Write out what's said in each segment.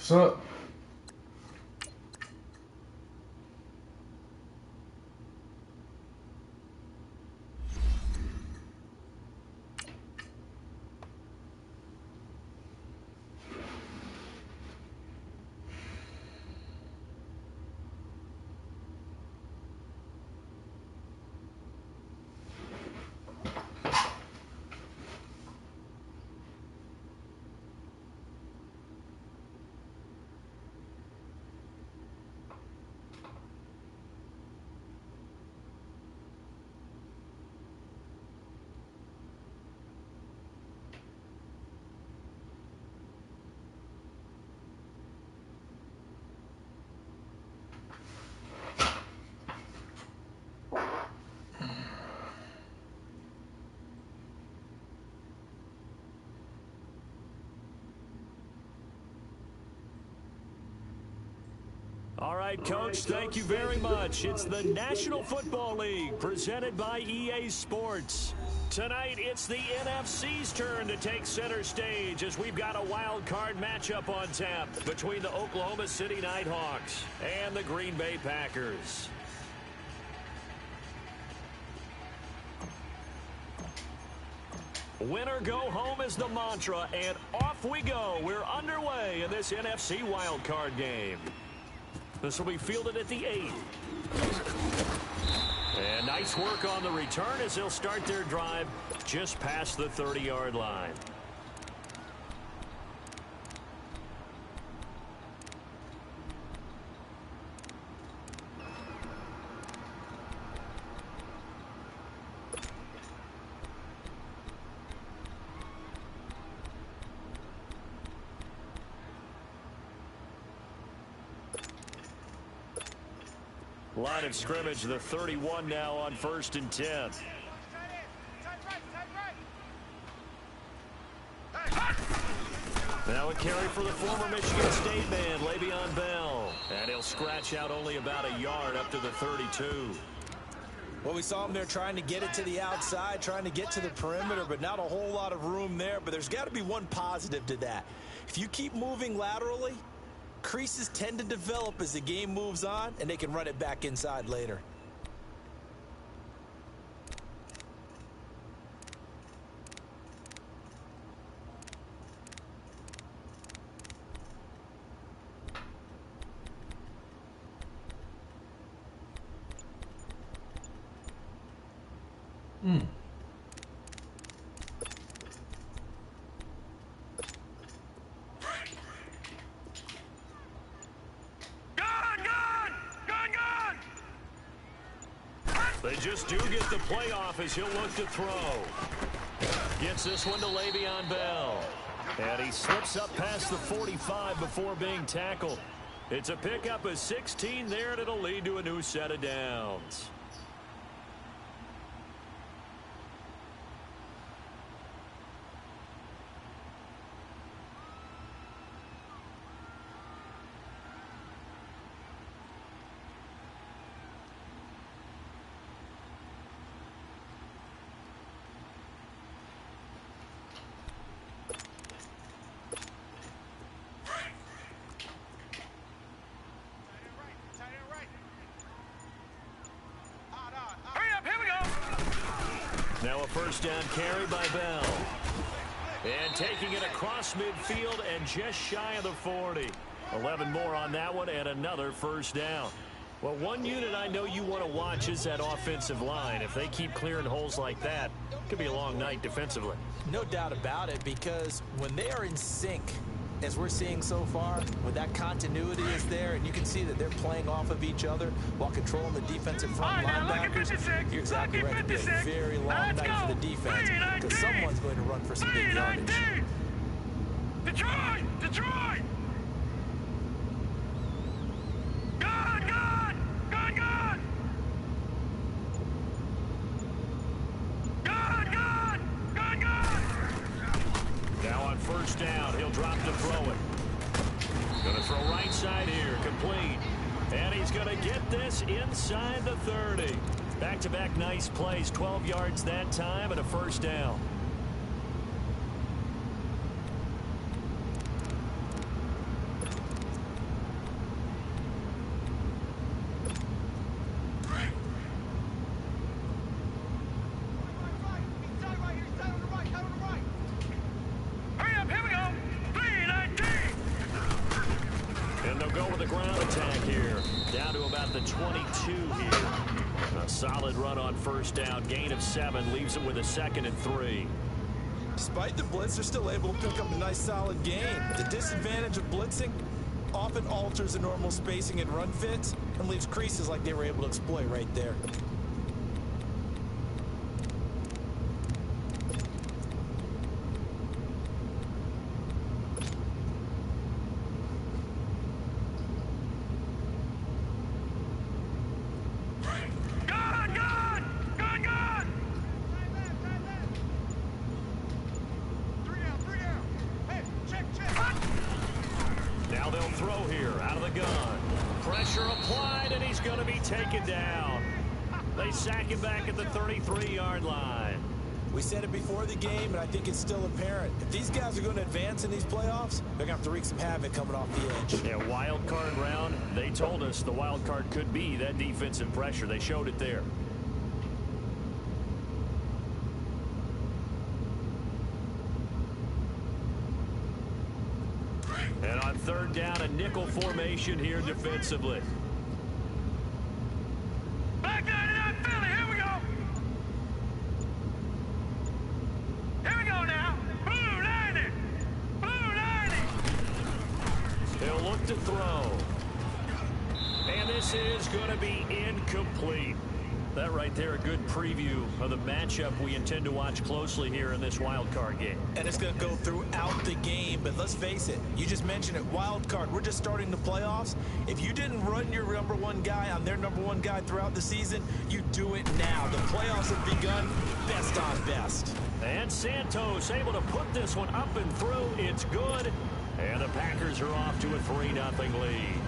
What's up? All right, Coach, thank you very much. It's the National Football League presented by EA Sports. Tonight, it's the NFC's turn to take center stage as we've got a wild card matchup on tap between the Oklahoma City Nighthawks and the Green Bay Packers. Win or go home is the mantra, and off we go. We're underway in this NFC wild card game. This will be fielded at the 8. And nice work on the return as they'll start their drive just past the 30-yard line. Line of scrimmage, the 31 now on 1st and 10. Now a carry for the former Michigan State man, Le'Veon Bell. And he'll scratch out only about a yard up to the 32. Well, we saw him there trying to get it to the outside, trying to get to the perimeter, but not a whole lot of room there. But there's got to be one positive to that. If you keep moving laterally, creases tend to develop as the game moves on, and they can run it back inside later. They just do get the playoff as he'll look to throw. Gets this one to Le'Veon Bell. And he slips up past the 45 before being tackled. It's a pickup of 16 there, and it'll lead to a new set of downs. Now a first down carry by Bell. And taking it across midfield and just shy of the 40. 11 more on that one and another first down. Well, one unit I know you want to watch is that offensive line. If they keep clearing holes like that, it could be a long night defensively. No doubt about it, because when they are in sync, as we're seeing so far, when that continuity is there and you can see that they're playing off of each other while controlling the defensive front linebackers, you're exactly right. It'll be a very long night for the defense because someone's going to run for some big yardage. Detroit! Detroit! Gone! Gone! Gone! Gone! Gone! Gone! Gone! Gone! Now on first down, he'll drop to throw it. Going to throw right side here, complete. And he's going to get this inside the 30. Back-to-back nice plays, 12 yards that time and a first down. Solid run on first down. Gain of 7 leaves them with a 2nd and 3. Despite the blitz, they're still able to pick up a nice solid gain. The disadvantage of blitzing often alters the normal spacing and run fits and leaves creases like they were able to exploit right there. Now they'll throw here out of the gun. Pressure applied, and he's going to be taken down. They sack him back at the 33-yard line. We said it before the game, and I think it's still apparent. If these guys are going to advance in these playoffs, they're going to have to wreak some havoc coming off the edge. Yeah, wild card round. They told us the wild card could be that defensive pressure. They showed it there. And on 3rd down, a nickel formation here defensively. Back down to that Philly. Here we go. Here we go now. Blue 90. Blue 90. He'll look to throw. And this is going to be incomplete. That right there, a good preview of the matchup we intend to watch closely here in this wild card game. And it's going to go throughout the game, but let's face it, you just mentioned it, wild card, we're just starting the playoffs. If you didn't run your #1 guy on their #1 guy throughout the season, you do it now. The playoffs have begun, best on best. And Santos able to put this one up and through. It's good. And the Packers are off to a 3-0 lead.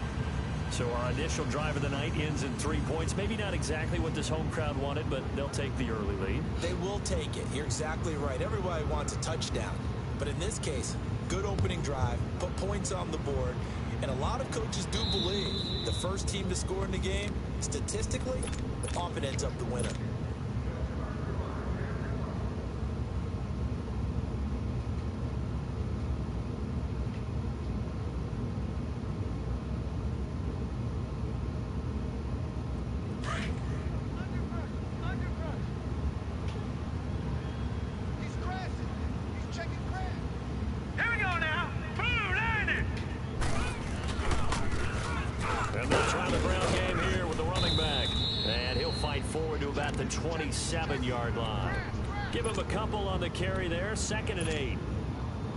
So our initial drive of the night ends in 3 points. Maybe not exactly what this home crowd wanted, but they'll take the early lead. They will take it. You're exactly right. Everybody wants a touchdown. But in this case, good opening drive, put points on the board, and a lot of coaches do believe the first team to score in the game, statistically, often ends up the winner. Forward to about the 27-yard line. Give him a couple on the carry there. 2nd and 8.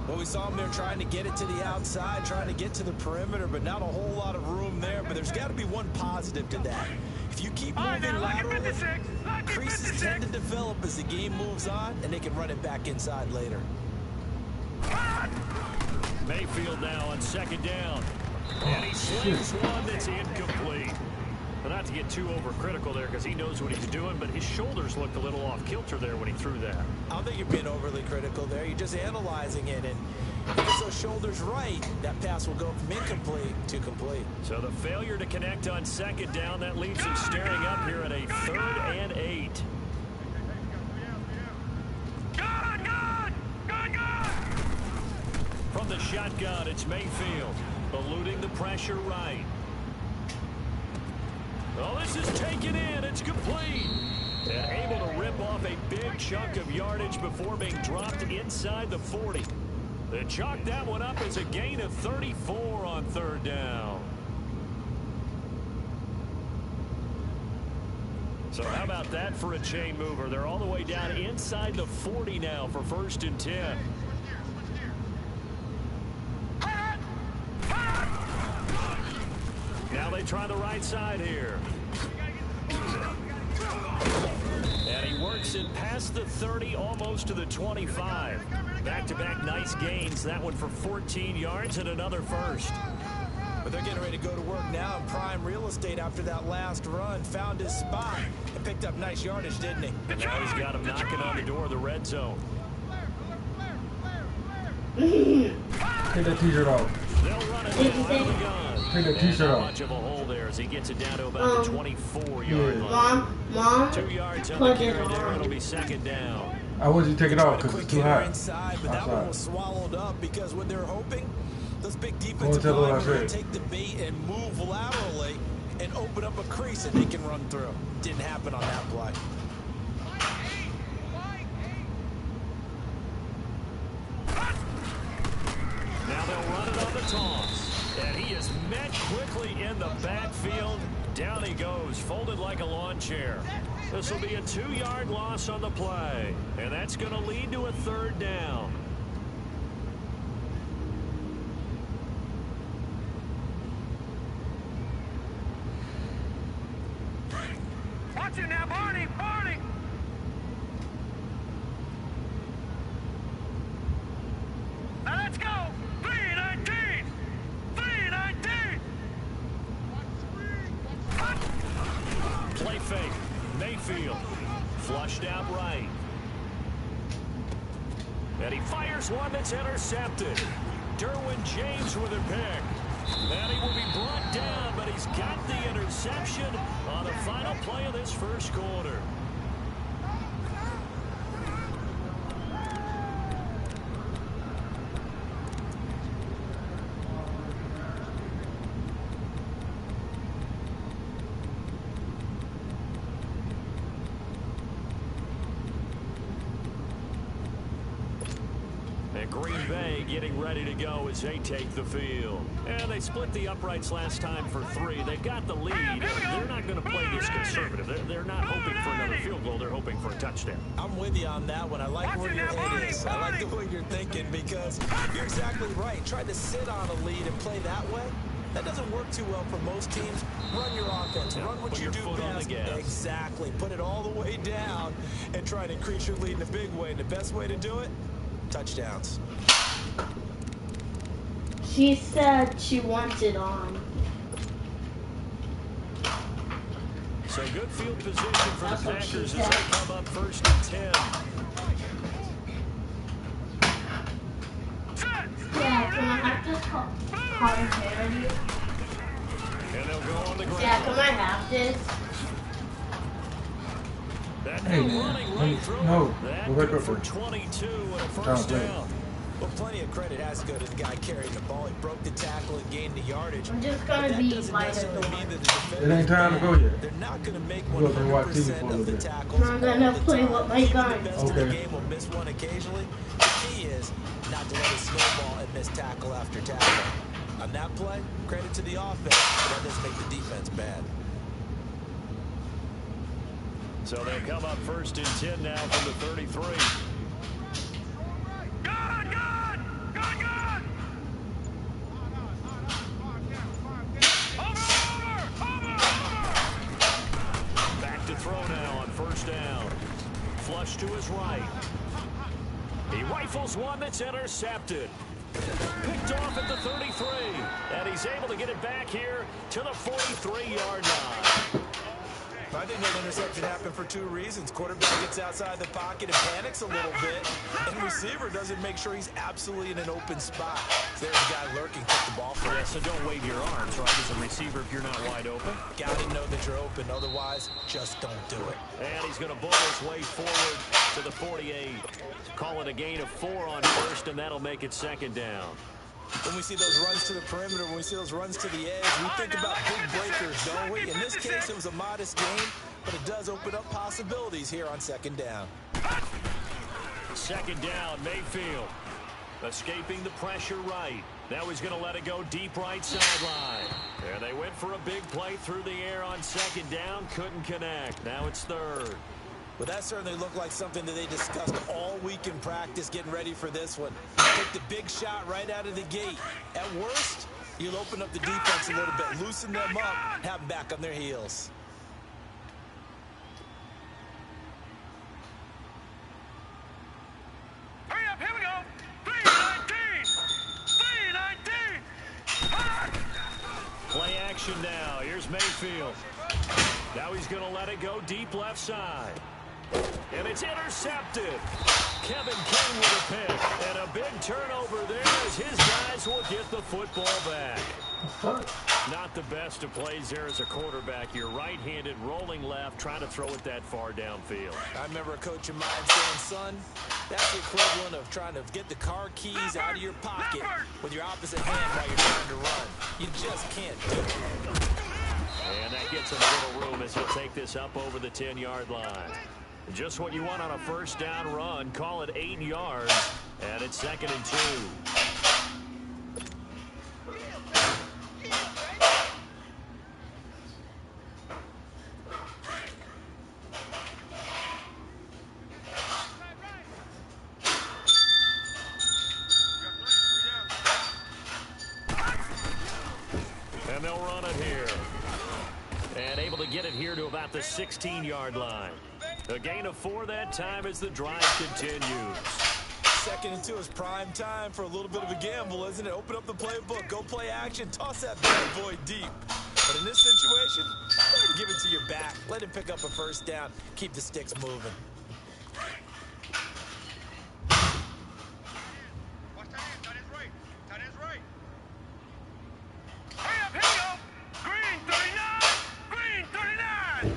Well, we saw him there trying to get it to the outside, trying to get to the perimeter, but not a whole lot of room there. But there's got to be one positive to that. If you keep moving laterally, creases tend to develop as the game moves on, and they can run it back inside later. Mayfield now on 2nd down. And he slings one that's incomplete. But not to get too overcritical there because he knows what he's doing, but his shoulders looked a little off kilter there when he threw that. I don't think you're being overly critical there. You're just analyzing it, and if it's those shoulders right, that pass will go from incomplete to complete. So the failure to connect on 2nd down, that leaves him staring up here at a 3rd and 8. From the shotgun, it's Mayfield, eluding the pressure right. Oh, this is taken in. It's complete. And able to rip off a big chunk of yardage before being dropped inside the 40. They chalked that one up as a gain of 34 on 3rd down. So how about that for a chain mover? They're all the way down inside the 40 now for 1st and 10. Now they try the right side here. And he works it past the 30, almost to the 25. Back-to-back nice gains. That one for 14 yards and another first. But they're getting ready to go to work now in prime real estate after that last run. Found his spot and picked up nice yardage, didn't he? And now he's got him knocking on the door of the red zone. Take that t-shirt off. They'll run it out of the gun. Take that t-shirt off. Much of a hole there as he gets it down to about the 24-yard line. Mom, 2 yards on the carry there. It'll be 2nd down. I want you to take it off because it's too hot. Inside, but that one was swallowed up because when they're hoping, those big defensive linemen are going to take the bait and move laterally. and open up a crease that they can run through. Didn't happen on that play. Now they'll run it on the toss. And he is met quickly in the backfield. Down he goes, folded like a lawn chair. This will be a 2-yard loss on the play. And that's going to lead to a 3rd down. Watch it now, Barney! Barney! Now let's go! 319! 319! Play fake. Mayfield. Flushed out right. And he fires one that's intercepted. Derwin James with a pick. And he will be brought down, but he's got the interception on the final play of this first quarter. Green Bay getting ready to go as they take the field. And they split the uprights last time for 3. They've got the lead. They're not going to play this conservative. They're not hoping for another field goal. They're hoping for a touchdown. I'm with you on that one. I like where your head is. I like the way you're thinking because you're exactly right. Try to sit on a lead and play that way. That doesn't work too well for most teams. Run your offense. Run what you do best. Exactly. Put it all the way down and try to increase your lead in a big way. And the best way to do it? Touchdowns. She said she wants it on. So good field position for the Packers as they come up 1st and 10. Yeah, can I have this cotton candy? And they'll go on the ground. Yeah, can I have this? Hey, no, go back for 22 and a 1st down. Well, plenty of credit has to go to the guy carrying the ball. He broke the tackle and gained the yardage. I'm just gonna be lighter. It ain't time to go yet. They're not gonna make 100% of the tackles. I'm gonna play with my gun. The game will miss one occasionally. The key is not to let it snowball and miss tackle after tackle. On that play, credit to the offense, but that doesn't make the defense bad. So they'll come up 1st and 10 now from the 33. Good! Good! Good! Good! Over! Back to throw now on 1st down. Flush to his right. He rifles one that's intercepted. Picked off at the 33. And he's able to get it back here to the 43-yard line. I think that interception happened for 2 reasons. Quarterback gets outside the pocket and panics a little bit, and receiver doesn't make sure he's absolutely in an open spot. There's a guy lurking, kick the ball for it. So don't wave your arms, right, as a receiver if you're not wide open. Got to know that you're open, otherwise, just don't do it. And he's going to bull his way forward to the 48. Call it a gain of 4 on 1st, and that'll make it 2nd down. When we see those runs to the perimeter, when we see those runs to the edge, we think about big breakers, don't we? In this case, it was a modest gain, but it does open up possibilities here on 2nd down. 2nd down, Mayfield. Escaping the pressure right. Now he's going to let it go deep right sideline. And they went for a big play through the air on 2nd down. Couldn't connect. Now it's 3rd. Well, that certainly looked like something that they discussed all week in practice, getting ready for this one. Take the big shot right out of the gate. At worst, you'll open up the defense a little bit, loosen them up, have them back on their heels. Hurry up, here we go! 319! 319! Play action now. Here's Mayfield. Now he's going to let it go deep left side. And it's intercepted. Kevin King with a pick. And a big turnover there as his guys will get the football back. Not the best of plays there as a quarterback. You're right-handed, rolling left, trying to throw it that far downfield. I remember a coach of mine saying, son, that's the equivalent of trying to get the car keys out of your pocket with your opposite hand while you're trying to run. You just can't do it. And gets him a little room as he'll take this up over the 10-yard line. Just what you want on a first down run. Call it 8 yards, and it's 2nd and 2. And they'll run it here. And able to get it here to about the 16-yard line. A gain of 4 that time as the drive continues. 2nd and 2 is prime time for a little bit of a gamble, isn't it? Open up the playbook, go play action, toss that bad boy deep. But in this situation, give it to your back. Let him pick up a first down. Keep the sticks moving. Hurry up, here we go. Green 39. Green 39.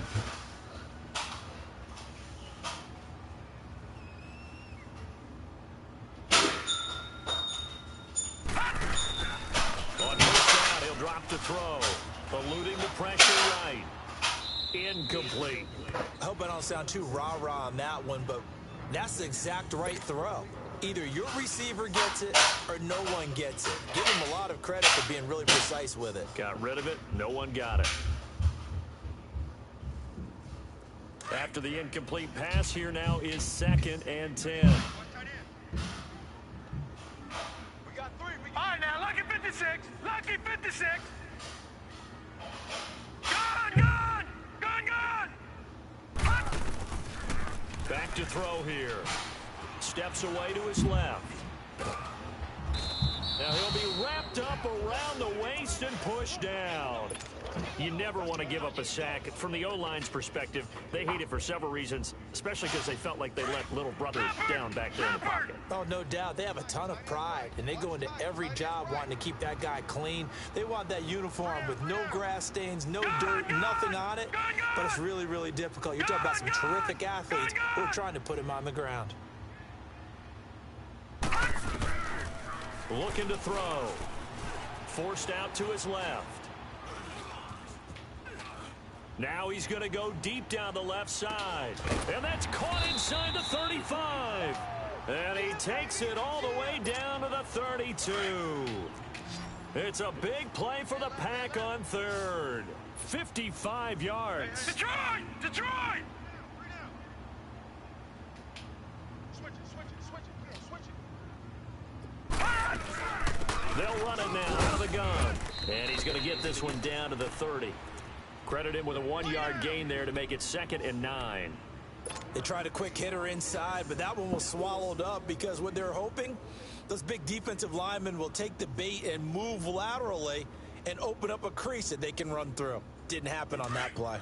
On first down, he'll drop the throw. Eluding the pressure right. Incomplete. I hope I don't sound too rah-rah on that one, but that's the exact right throw. Either your receiver gets it or no one gets it. Give him a lot of credit for being really precise with it. Got rid of it. No one got it. After the incomplete pass, here now is 2nd and 10. All right, now, lucky 56. Lucky 56. Gun! Back to throw here. Steps away to his left. Now he'll be wrapped up around the waist and pushed down. You never want to give up a sack. From the O-line's perspective, they hate it for several reasons, especially because they felt like they let little brother down back there in the pocket. Oh, no doubt. They have a ton of pride, and they go into every job wanting to keep that guy clean. They want that uniform with no grass stains, no dirt, nothing on it. But it's really, really difficult. You're talking about some terrific athletes who are trying to put him on the ground. Looking to throw. Forced out to his left. Now he's going to go deep down the left side. And that's caught inside the 35. And he takes it all the way down to the 32. It's a big play for the Pack on 3rd. 55 yards. Detroit! They'll run it now out of the gun. And he's going to get this one down to the 30. Credit him with a 1-yard gain there to make it 2nd and 9. They tried a quick hitter inside, but that one was swallowed up because what they're hoping, those big defensive linemen will take the bait and move laterally and open up a crease that they can run through. Didn't happen on that play.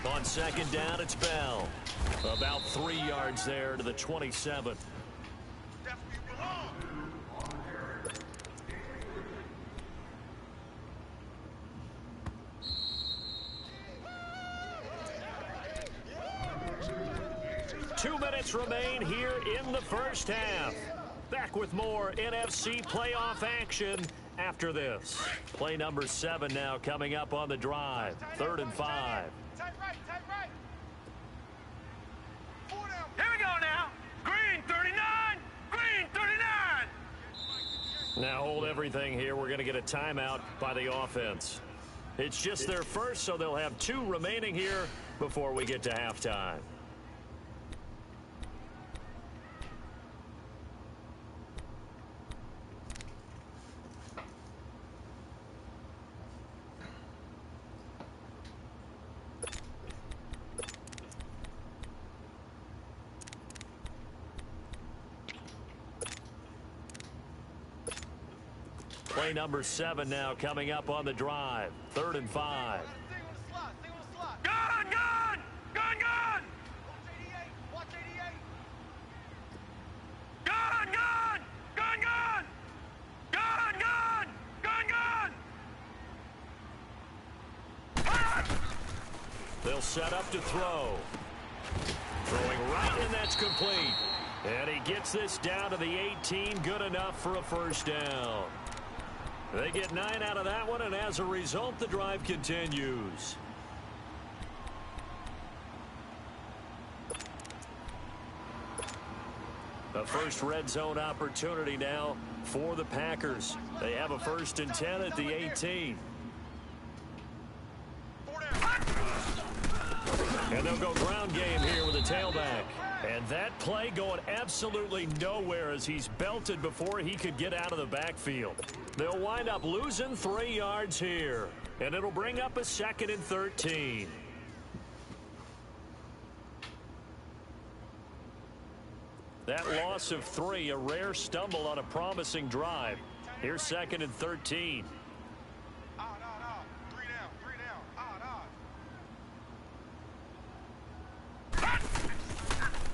On 2nd down, it's Bell. About 3 yards there to the 27. Two minutes remain here in the first half. Back with more NFC playoff action after this. Play number 7 now coming up on the drive. 3rd and 5. Here we go now. Green 39. Green 39. Now hold everything here. We're going to get a timeout by the offense. It's just their first, so they'll have 2 remaining here before we get to halftime. Play number 7 now coming up on the drive. 3rd and 5. Gun! They'll set up to throw. Throwing right, and that's complete. And he gets this down to the 18, good enough for a first down. They get 9 out of that one, and as a result, the drive continues. A first red zone opportunity now for the Packers. They have a 1st and 10 at the 18. And they'll go ground game here with a tailback. And that play going absolutely nowhere as he's belted before he could get out of the backfield. They'll wind up losing 3 yards here. And it'll bring up a 2nd and 13. That loss of 3, a rare stumble on a promising drive. Here's 2nd and 13.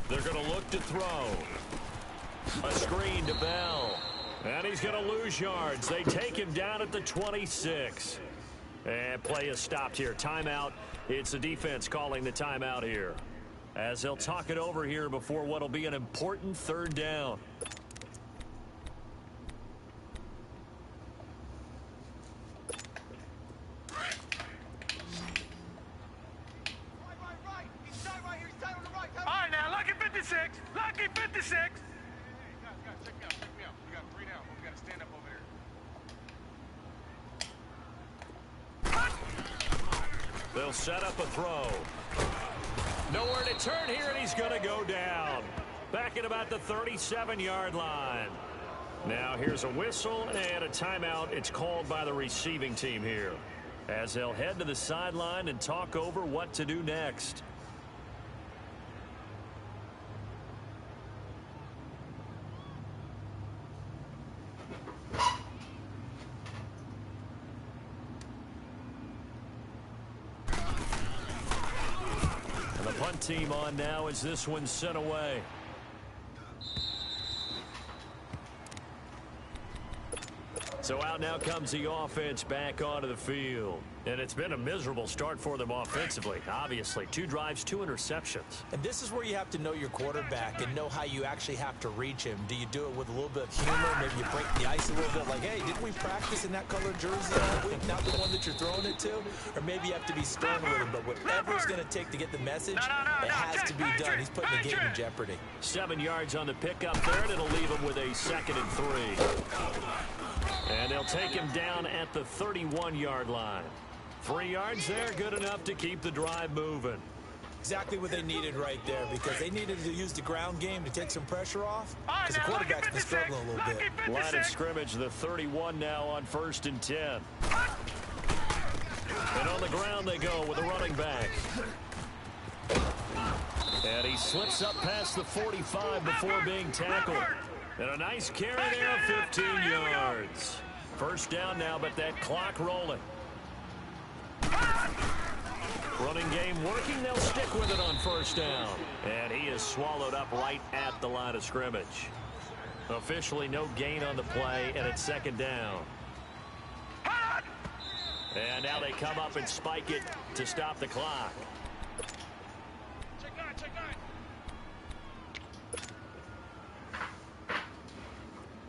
They're going to look to throw. A screen to Bell. And he's going to lose yards. They take him down at the 26. And play is stopped here. Timeout. It's the defense calling the timeout here, as they'll talk it over here before what will be an important 3rd down. All right, now, lucky 56. Lucky 56. Hey, guys, check me out. We got 3 down, but we got to stand up over here. They'll set up a throw. Nowhere to turn here, and he's going to go down. Back at about the 37-yard line. Now here's a whistle and a timeout. It's called by the receiving team here, as they'll head to the sideline and talk over what to do next. Team on now as this one's sent away. So out now comes the offense back onto the field. And it's been a miserable start for them offensively. Obviously, 2 drives, 2 interceptions. And this is where you have to know your quarterback and know how you actually have to reach him. Do you do it with a little bit of humor? Maybe you break the ice a little bit like, hey, didn't we practice in that colored jersey all week? Not the one that you're throwing it to? Or maybe you have to be stern with him. But whatever it's going to take to get the message, it has to be done. He's putting the game in jeopardy. 7 yards on the pickup there, and it'll leave him with a 2nd and 3. And they'll take him down at the 31-yard line. 3 yards there, good enough to keep the drive moving. Exactly what they needed right there, because they needed to use the ground game to take some pressure off, because the quarterback's been struggling a little bit. Line of scrimmage, the 31 now on 1st and 10. And on the ground they go with a running back. And he slips up past the 45 before being tackled. And a nice carry there, 15 yards. 1st down now, but that clock rolling. Running game working. They'll stick with it on 1st down. And he is swallowed up right at the line of scrimmage. Officially no gain on the play, and it's 2nd down. And now they come up and spike it to stop the clock. Check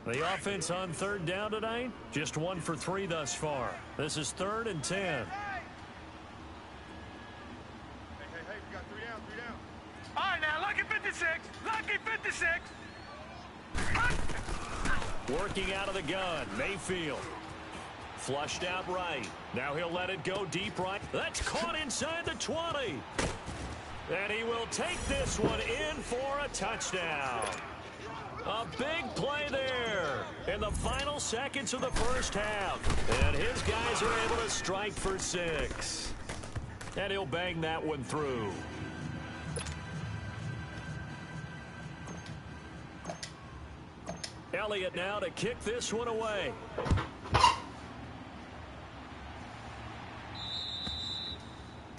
9. The offense on 3rd down tonight, just 1 for 3 thus far. This is 3rd and 10. Hey, we got 3 down. All right, now, lucky 56. Lucky 56. Working out of the gun, Mayfield. Flushed out right. Now he'll let it go deep right. That's caught inside the 20. And he will take this one in for a touchdown. A big play there in the final seconds of the 1st half. And his guys are able to strike for 6. And he'll bang that one through. Elliott now to kick this one away.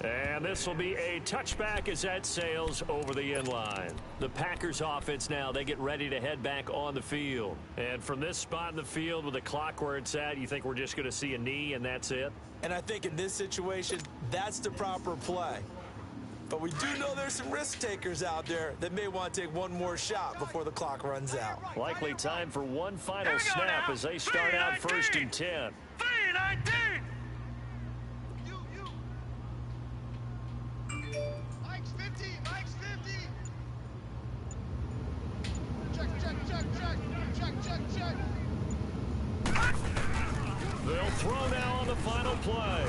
And this will be a touchback as that sails over the end line. The Packers offense now, they get ready to head back on the field. And from this spot in the field with the clock where it's at, you think we're just going to see a knee and that's it? And I think in this situation, that's the proper play. But we do know there's some risk takers out there that may want to take one more shot before the clock runs out. Likely time for one final snap as they start out 1st and 10. 3-19. Mike's 50. Mike's 50. Check. They'll throw now on the final play.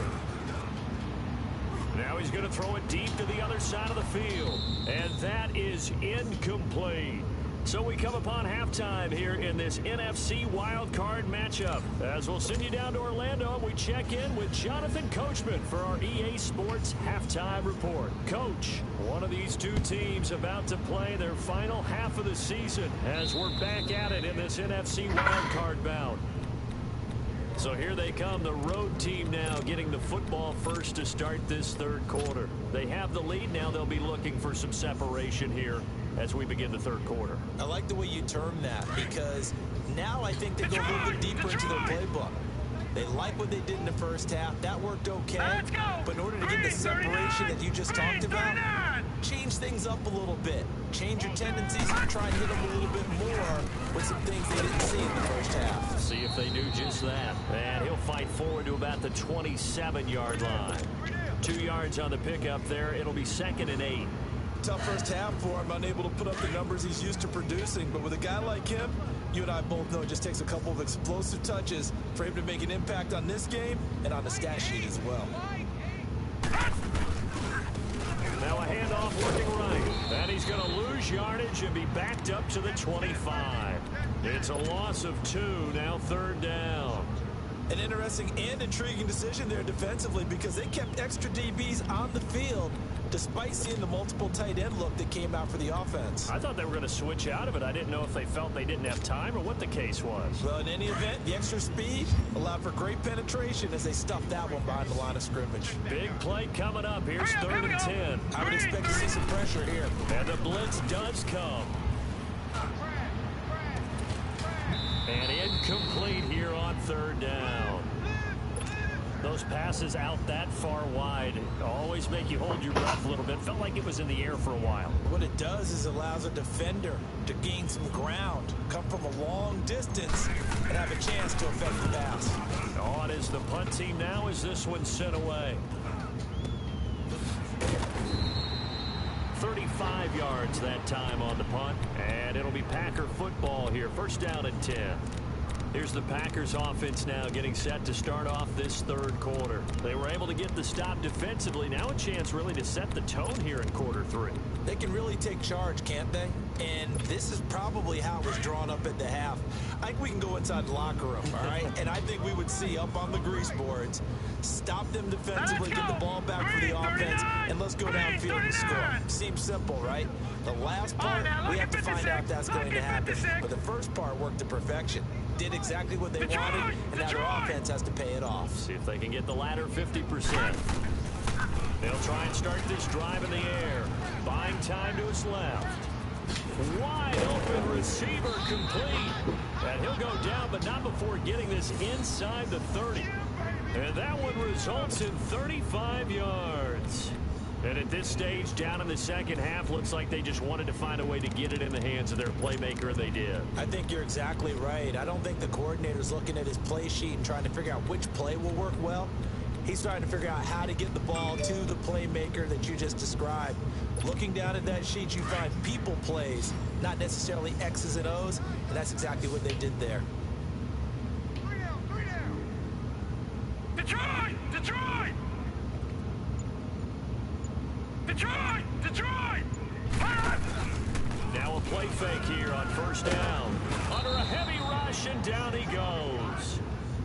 Now he's going to throw it deep to the other side of the field. And that is incomplete. So we come upon halftime here in this NFC wildcard matchup. As we'll send you down to Orlando, and we check in with Jonathan Coachman for our EA Sports halftime report. Coach, one of these two teams about to play their final half of the season as we're back at it in this NFC wildcard bout. So here they come, the road team now getting the football first to start this third quarter. They have the lead. Now they'll be looking for some separation here as we begin the third quarter. I like the way you term that, because now I think they go a little bit deeper into their playbook. They like what they did in the first half. That worked okay. But in order to get the separation that you just talked about, change things up a little bit. Change your tendencies and try and hit them a little bit more with some things they didn't see in the first half. See if they do just that. And he'll fight forward to about the 27-yard line. 2 yards on the pickup there. It'll be 2nd and 8. Tough first half for him, unable to put up the numbers he's used to producing. But with a guy like him, you and I both know it just takes a couple of explosive touches for him to make an impact on this game and on the stat sheet as well. Now a handoff looking right. And he's going to lose yardage and be backed up to the 25. It's a loss of 2, now 3rd down. An interesting and intriguing decision there defensively, because they kept extra DBs on the field despite seeing the multiple tight end look that came out for the offense. I thought they were going to switch out of it. I didn't know if they felt they didn't have time or what the case was. Well, in any event, the extra speed allowed for great penetration as they stuffed that one behind the line of scrimmage. Big play coming up. Here's 3rd and 10. I would expect to see some pressure here. And the blitz does come. And incomplete here on 3rd down. Those passes out that far wide always make you hold your breath a little bit. Felt like it was in the air for a while. What it does is allows a defender to gain some ground, come from a long distance, and have a chance to affect the pass. On is the punt team now as this one's sent away. 35 yards that time on the punt, and it'll be Packer football here. 1st down and 10. Here's the Packers offense now getting set to start off this third quarter. They were able to get the stop defensively. Now a chance really to set the tone here in quarter 3. They can really take charge, can't they? And this is probably how it was drawn up at the half. I think we can go inside the locker room, all right? And I think we would see up on the grease boards, stop them defensively, get the ball back for the offense, and let's go downfield and score. Seems simple, right? The last part, we have to find out if that's going to happen. But the first part worked to perfection. Did exactly what they wanted, and now their offense has to pay it off. See if they can get the latter 50%. They'll try and start this drive in the air. Buying time to his left. Wide open receiver complete. And he'll go down, but not before getting this inside the 30. And that one results in 35 yards. And at this stage, down in the second half, looks like they just wanted to find a way to get it in the hands of their playmaker, and they did. I think you're exactly right. I don't think the coordinator's looking at his play sheet and trying to figure out which play will work well. He's trying to figure out how to get the ball to the playmaker that you just described. Looking down at that sheet, you find people plays, not necessarily X's and O's, and that's exactly what they did there. 3 down. Detroit! Detroit! Detroit! Detroit! Now a play fake here on 1st down. Under a heavy rush, and down he goes.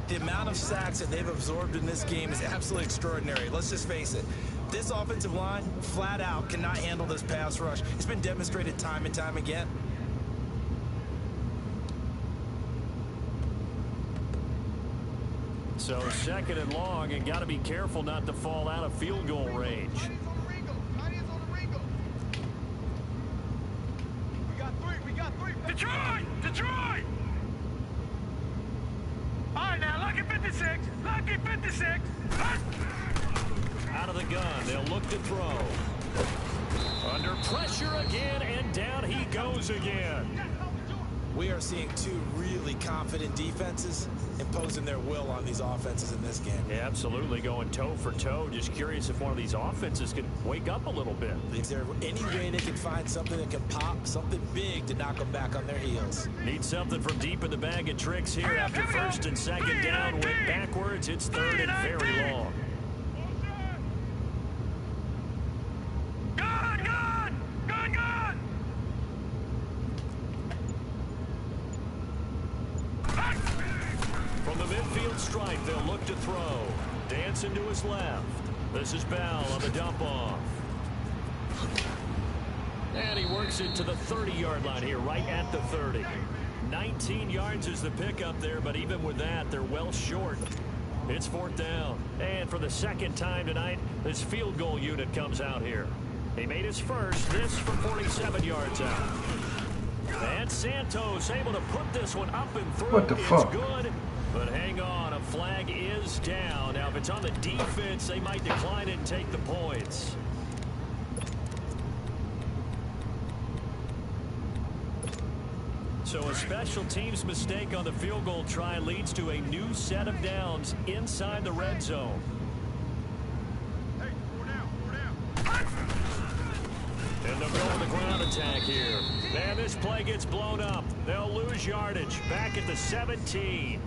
The amount of sacks that they've absorbed in this game is absolutely extraordinary. Let's just face it. This offensive line, flat out, cannot handle this pass rush. It's been demonstrated time and time again. So 2nd and long, and got to be careful not to fall out of field goal range. We got three. Detroit! Detroit! All right, now, lucky 56. Lucky 56. Out of the gun, they'll look to throw. Under pressure again, and down he goes again. We are seeing two really confident defenses imposing their will on these offenses in this game. Yeah, absolutely, going toe for toe. Just curious if one of these offenses can wake up a little bit. Is there any way they can find something that can pop, something big to knock them back on their heels? Need something from deep in the bag of tricks here after first and second down. Went backwards. It's third and very long. From the midfield stripe, they'll look to throw. Dancing to his left. This is Bell on the dump off. And he works it to the 30-yard line here, right at the 30. 19 yards is the pickup there, but even with that, they're well short. It's fourth down. And for the second time tonight, this field goal unit comes out here. He made his first, this from 47 yards out. And Santos able to put this one up and through. What the fuck? It's good, but hang on, a flag is down. Now, if it's on the defense, they might decline it and take the points. So a special teams mistake on the field goal try leads to a new set of downs inside the red zone. Hey, 4 down. And they'll go on the ground attack here. And this play gets blown up. They'll lose yardage back at the 17.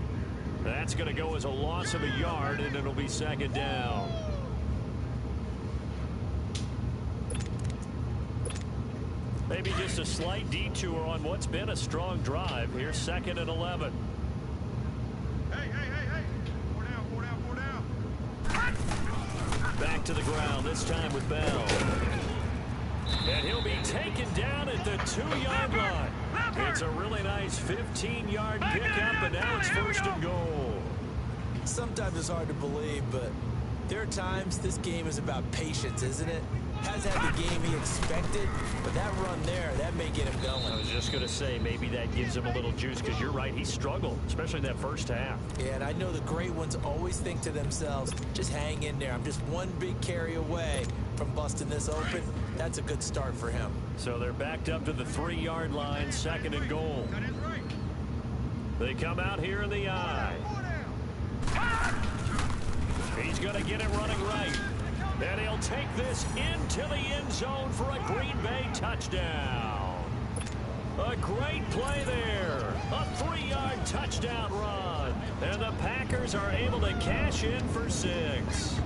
That's going to go as a loss of a yard, and it'll be second down. Maybe just a slight detour on what's been a strong drive. Here's second and 11. Hey. 4 down. Back to the ground, this time with Bell. And he'll be taken down at the 2-yard line. It's a really nice 15-yard pickup, and now it's first and goal. Sometimes it's hard to believe, but there are times this game is about patience, isn't it? Hasn't had the game he expected, but that run there, that may get him going. I was just going to say, maybe that gives him a little juice, because you're right, he struggled, especially that first half. Yeah, and I know the great ones always think to themselves, just hang in there. I'm just one big carry away from busting this open. That's a good start for him. So they're backed up to the 3-yard line, second and goal. That is right. They come out here in the eye. He's going to get it running right. And he'll take this into the end zone for a Green Bay touchdown. A great play there. A 3-yard touchdown run. And the Packers are able to cash in for 6.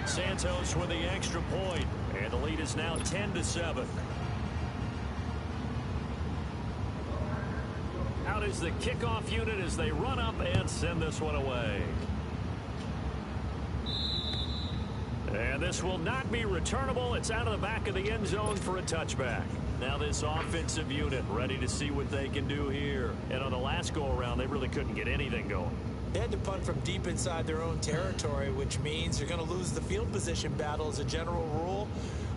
Santos with the extra point. And the lead is now 10-7. Out is the kickoff unit as they run up and send this one away. And this will not be returnable. It's out of the back of the end zone for a touchback. Now this offensive unit ready to see what they can do here. And on the last go-around, they really couldn't get anything going. They had to punt from deep inside their own territory, which means they're going to lose the field position battle as a general rule.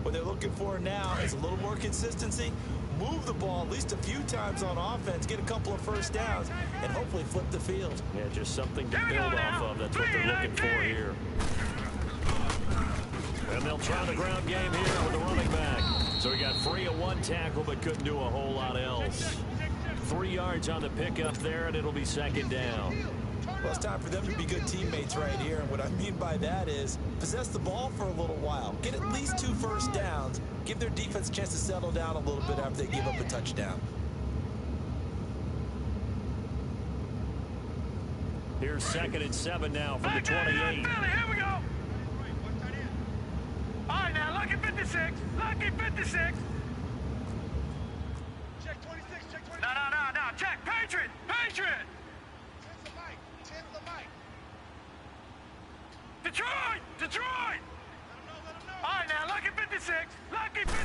What they're looking for now is a little more consistency, move the ball at least a few times on offense, get a couple of first downs, and hopefully flip the field. Yeah, just something to build off of. That's what they're looking for here. And they'll try the ground game here with the running back. So he got free of one tackle but couldn't do a whole lot else. 3 yards on the pickup there, and it'll be second down. Well, it's time for them to be good teammates right here. And what I mean by that is possess the ball for a little while. Get at least 2 first downs. Give their defense a chance to settle down a little bit after they give up a touchdown. Here's second and 7 now from the 28. Here we go. All right, now, lucky 56. Lucky 56. Check 26. Check 26. No. Check. Patriot. 10 the mic. 10 the mic. Detroit. Let him know. All right, now, lucky 56. Lucky 56.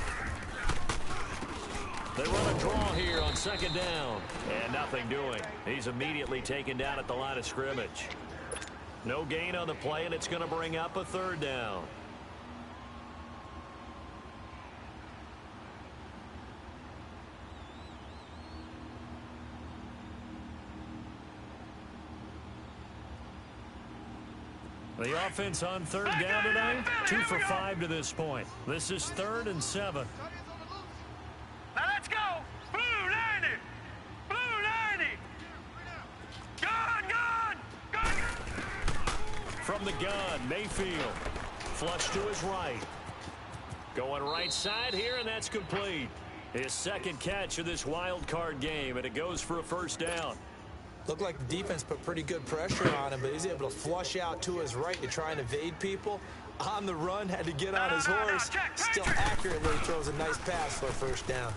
They run a draw here on second down. And nothing doing. He's immediately taken down at the line of scrimmage. No gain on the play, and it's going to bring up a third down. The offense on third down tonight, 2 for 5 to this point. This is 3rd and 7. Now let's go. Blue 90. Blue 90. Gun. From the gun, Mayfield. Flush to his right. Going right side here, and that's complete. His second catch of this wild card game, and it goes for a first down. Looked like the defense put pretty good pressure on him, but he's able to flush out to his right to try and evade people. On the run, had to get on his horse. Still accurately throws a nice pass for a first down.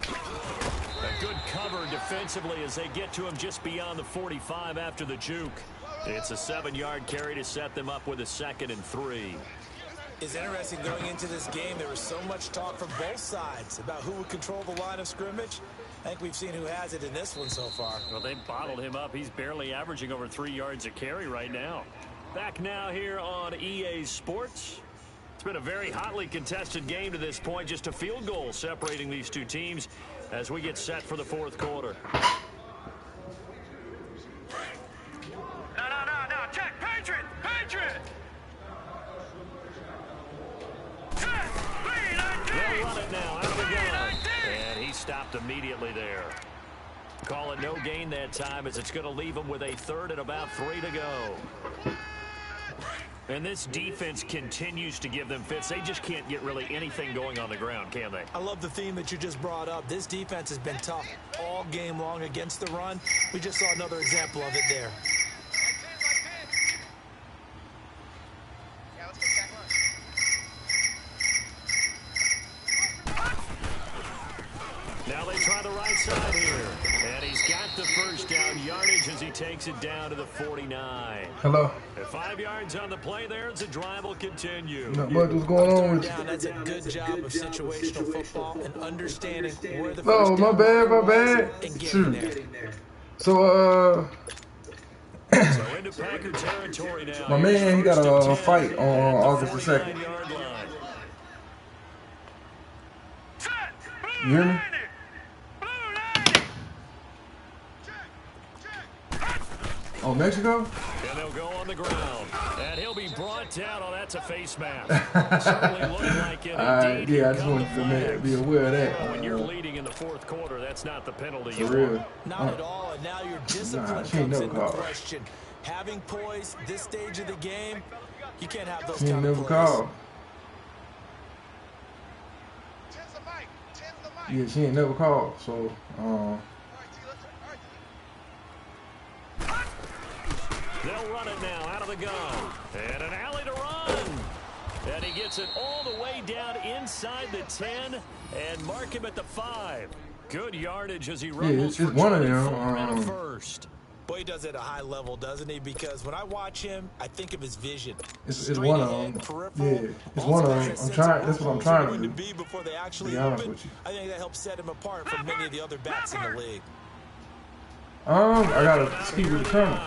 A good cover defensively as they get to him just beyond the 45 after the juke. It's a 7-yard carry to set them up with a 2nd and 3. It's interesting going into this game. There was so much talk from both sides about who would control the line of scrimmage. I think we've seen who has it in this one so far. Well, they bottled him up. He's barely averaging over 3 yards a carry right now. Back now here on EA Sports. It's been a very hotly contested game to this point. Just a field goal separating these two teams as we get set for the 4th quarter. No. Check. Patriot. They'll run it now out of the gun. And he stopped immediately there. Call it no gain that time as it's going to leave him with a 3rd and about 3 to go. And this defense continues to give them fits. They just can't get really anything going on the ground, can they? I love the theme that you just brought up. This defense has been tough all game long against the run. We just saw another example of it there. Now they try the right side here. And he's got the first down yardage as he takes it down to the 49. Hello. 5 yards on the play there as the drive will continue. Not much was going on with Down, that's a good job of situational football and understanding where the Oh, first my down bad. and getting Shoot. there. So, So into Packer territory now. my man, he got a fight on August the 2nd. You hear me? Oh, Mexico? And they'll go on the ground. And he'll be brought down. Oh, that's a face mask. Certainly looked like it. Indeed, yeah, I just wanted to be aware of that. When you're leading in the 4th quarter, that's not the penalty For you real. want. Not at all, and now your discipline she ain't comes no into call. question. Having poise this stage of the game, you can't have those She ain't kind of never plays. called. Yeah, she ain't never called. So, They'll run it now out of the gun. And an alley to run. And he gets it all the way down inside the 10 and mark him at the 5. Good yardage as he rumbles it's for one of 24 them, and a first. Boy, he does it at a high level, doesn't he? Because when I watch him, I think of his vision. it's Straight one of ahead, them. peripheral, Yeah, it's also one of has them. that I'm sense trying. of That's what I'm who's trying going to to do. be before they actually Be honest open. with you. I think that helps set him apart from many of the other backs in the league. I gotta speak with the colonel.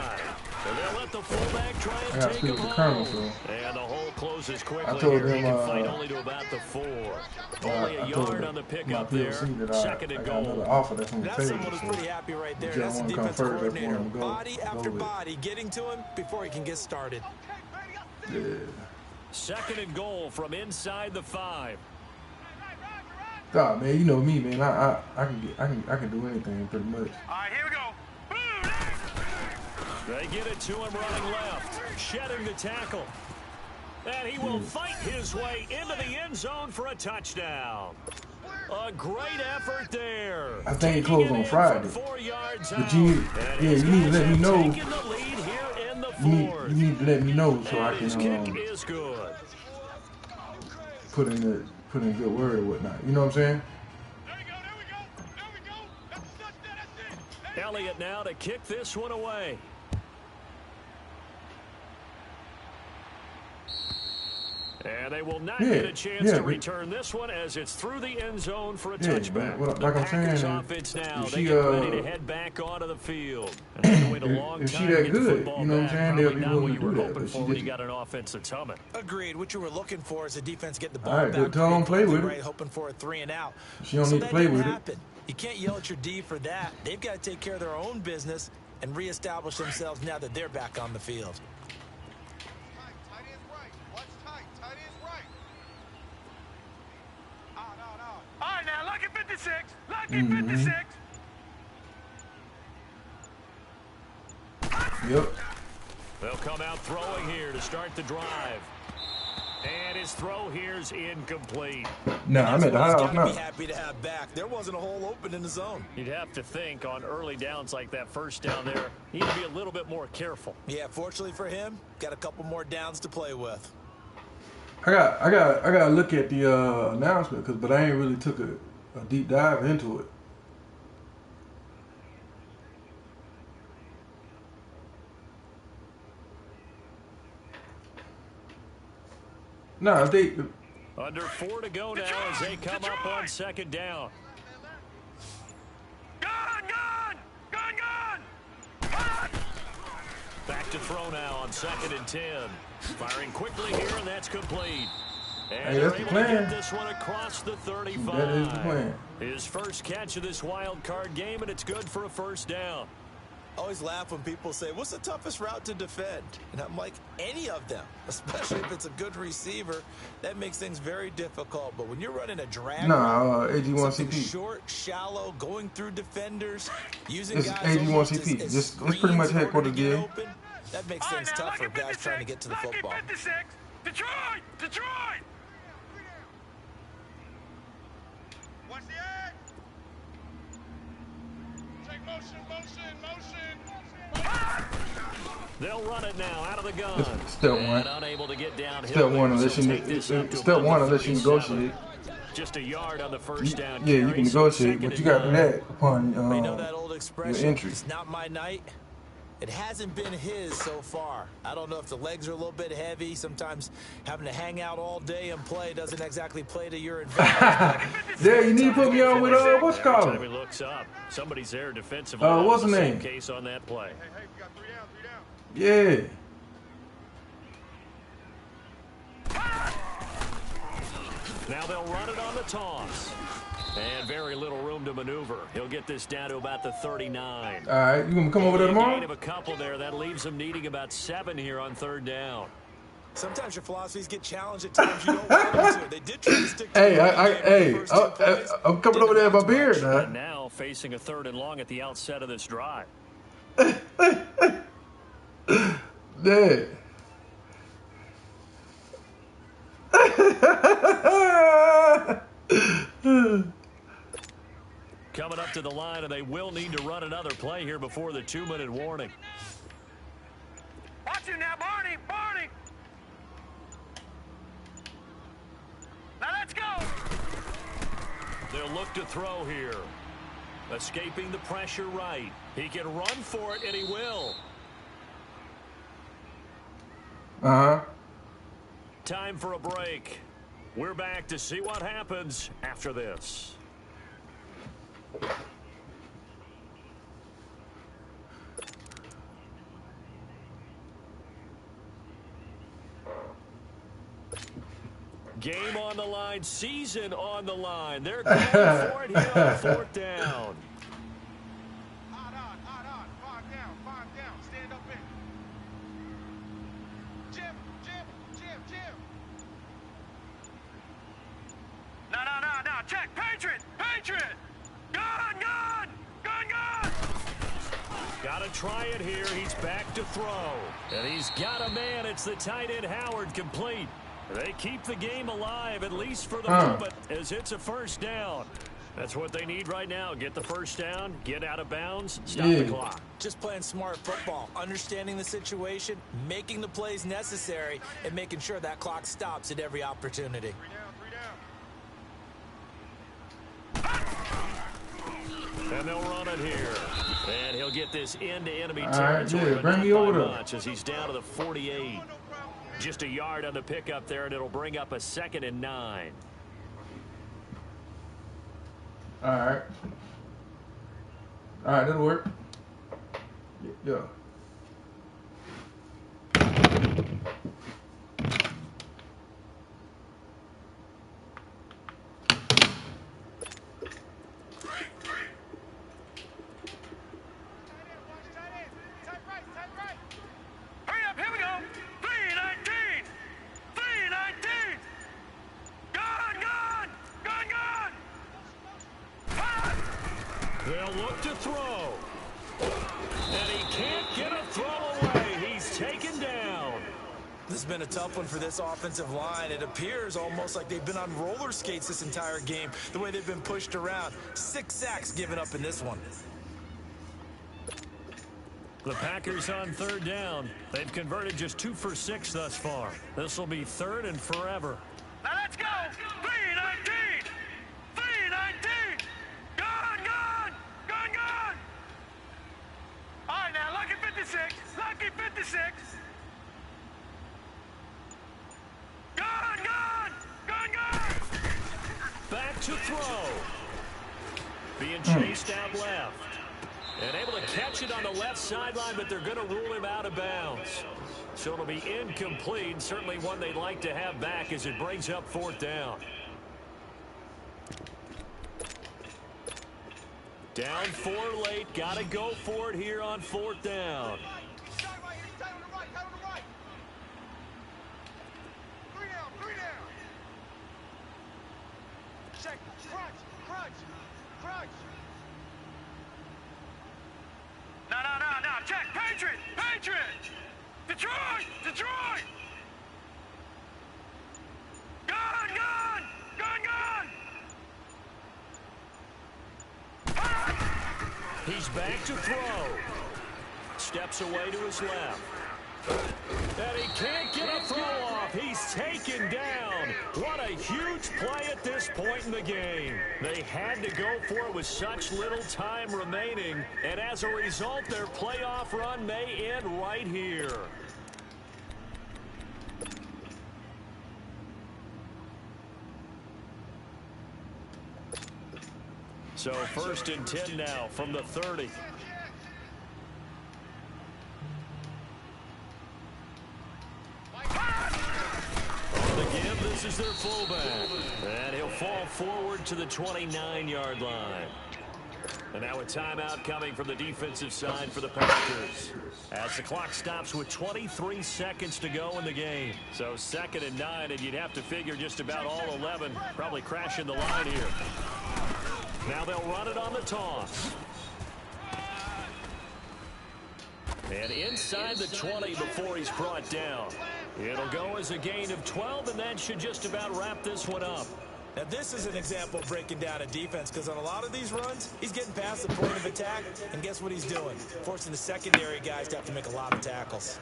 And they'll let the fullback try and I gotta take speak him with the home. colonel, so. And the hole closes quickly I told here. He him, can fight only to about the 4. Only a I told yard him on the my pickup there. PLC that 2nd I and got goal. another offer that's on the That's table. someone who's pretty happy right there. Just That's the wanna come defensive first, that's coordinator. where I'm going. Body after body getting to him before he can get started. Yeah. 2nd and goal from inside the 5. God, man, you know me, man. I can do anything pretty much. All right, here we go. They get it to him running left, shedding the tackle. And he will fight his way into the end zone for a touchdown. A great effort there. I think it closed on Friday. 4 yards But out. you And need his to let guys me have know. taken the lead here in the You 4th. need to let me know so I And his kick can is good. put in good word or whatnot. You know what I'm saying? Elliott now to kick this one away. And they will not get a chance to return this one as it's through the end zone for a touchback. Like the I'm Packers saying, offense now, if they she, get ready to head back onto the field. And they're going to wait a long if she time to that get the good, football you know what I'm back. saying, they'll Probably be not what willing you to were do that, hoping but for she when you just- got an offense that's humming. Agreed. What you were looking for is the defense get the ball All right, back. but tell them play with it. Right, hoping for a 3 and out. She don't So need to that play didn't with it. happen. You can't yell at your D for that. They've got to take care of their own business and reestablish themselves now that they're back on the field. 56. Lucky 56. Yep. They'll come out throwing here to start the drive. And his throw here's incomplete. Nah, I'm at the house now. Be happy to have back. There wasn't a hole open in the zone. You'd have to think on early downs like that first down there, you need to be a little bit more careful. Yeah, fortunately for him, got a couple more downs to play with. I gotta look at the announcement but I ain't really took a deep dive into it. No, they under 4 to go now as they come up on second down. Gun! Back to throw now on 2nd and 10. Firing quickly here, and that's complete. And hey, that's the plan. Get this one across the 35. That is the plan. His first catch of this wild card game, and it's good for a first down. I always laugh when people say, what's the toughest route to defend? And I'm like, any of them, especially if it's a good receiver. That makes things very difficult. But when you're running a drag AG1CP. Short, shallow, going through defenders, using it's guys AG1CP. It's pretty much headquarters game. That makes things tough for guys trying to get to the football. 56. Detroit! Watch the edge. Take motion. They'll run it now out of the gun. Step one. Unable to get down. Step one unless you negotiate. Just a yard on the first down. Yeah, you can negotiate, but you got to do that upon you know that old expression, your entry. It's not my night. It hasn't been his so far. I don't know if the legs are a little bit heavy. Sometimes having to hang out all day and play doesn't exactly play to your advantage. Yeah, you need to put me on with what's called. Every time he looks up, somebody's there defensively. What's the name? Case on that play. Hey, we got 3 down. Yeah. Now they'll run it on the toss. And very little room to maneuver. He'll get this down to about the 39. All right, you gonna come over there tomorrow? Gain of a couple there. That leaves him needing about 7 here on 3rd down. Sometimes your philosophies get challenged at times you don't want them to. They did try to stick to I'm coming over there with my beard now. And now facing a 3rd and long at the outset of this drive. Dad. Coming up to the line, and they will need to run another play here before the 2-minute warning. Watch it now, Barney! Now let's go! They'll look to throw here. Escaping the pressure right. He can run for it, and he will. Uh-huh. Time for a break. We're back to see what happens after this. Game on the line, season on the line. They're going for it here on 4th down. Hot on. 5 down. Stand up in. Jim. No. Check. Patriot. Gun. Gotta try it here. He's back to throw. And he's got a man. It's the tight end Howard, complete. They keep the game alive, at least for the moment, as it's a first down. That's what they need right now. Get the first down, get out of bounds, stop the clock. Just playing smart football, understanding the situation, making the plays necessary, and making sure that clock stops at every opportunity. 3 down. And they'll run it here. And he'll get this into enemy territory. territory. Yeah, bring me over there. As he's down to the 48. Just a yard on the pickup there, and it'll bring up a 2nd and 9. All right, that'll work. Yeah. Hurry up, here we go! 319! Gun! throw. And he can't get a throw away. He's taken down. This has been a tough one for this offensive line. It appears almost like they've been on roller skates this entire game, the way they've been pushed around. 6 sacks given up in this one. The Packers on third down. They've converted just 2 for 6 thus far. This will be third and forever. Now let's go. 319. 319. Gone, gone. Gone, gone. All right, now, lucky 56. Lucky 56. Gone, gone. Gone, gone. Back to throw. Being chased out left. And able to catch it on the left sideline, but they're going to rule him out of bounds. So it'll be incomplete, certainly one they'd like to have back as it brings up fourth down. Down 4 late, got to go for it here on fourth down. Start right here. Start on the right. Start on the right. 3 down. 3 down. Check. Crunch. Crunch. Crunch. No, no, no, no. Check. Patriot. Patriot. Detroit. Detroit. Gone, gone. Gone, gone. He's back to throw. Steps away to his left. And he can't get a throw off. He's taken down. What a huge play at this point in the game. They had to go for it with such little time remaining. And as a result, their playoff run may end right here. So first and 10 now from the 30. Again, this is their fullback. And he'll fall forward to the 29-yard line. And now a timeout coming from the defensive side for the Packers. As the clock stops with 23 seconds to go in the game. So 2nd and 9, and you'd have to figure just about all 11 probably crashing the line here. Now they'll run it on the toss. And inside the 20 before he's brought down. It'll go as a gain of 12, and that should just about wrap this one up. Now, this is an example of breaking down a defense, because on a lot of these runs, he's getting past the point of attack, and guess what he's doing? Forcing the secondary guys to have to make a lot of tackles.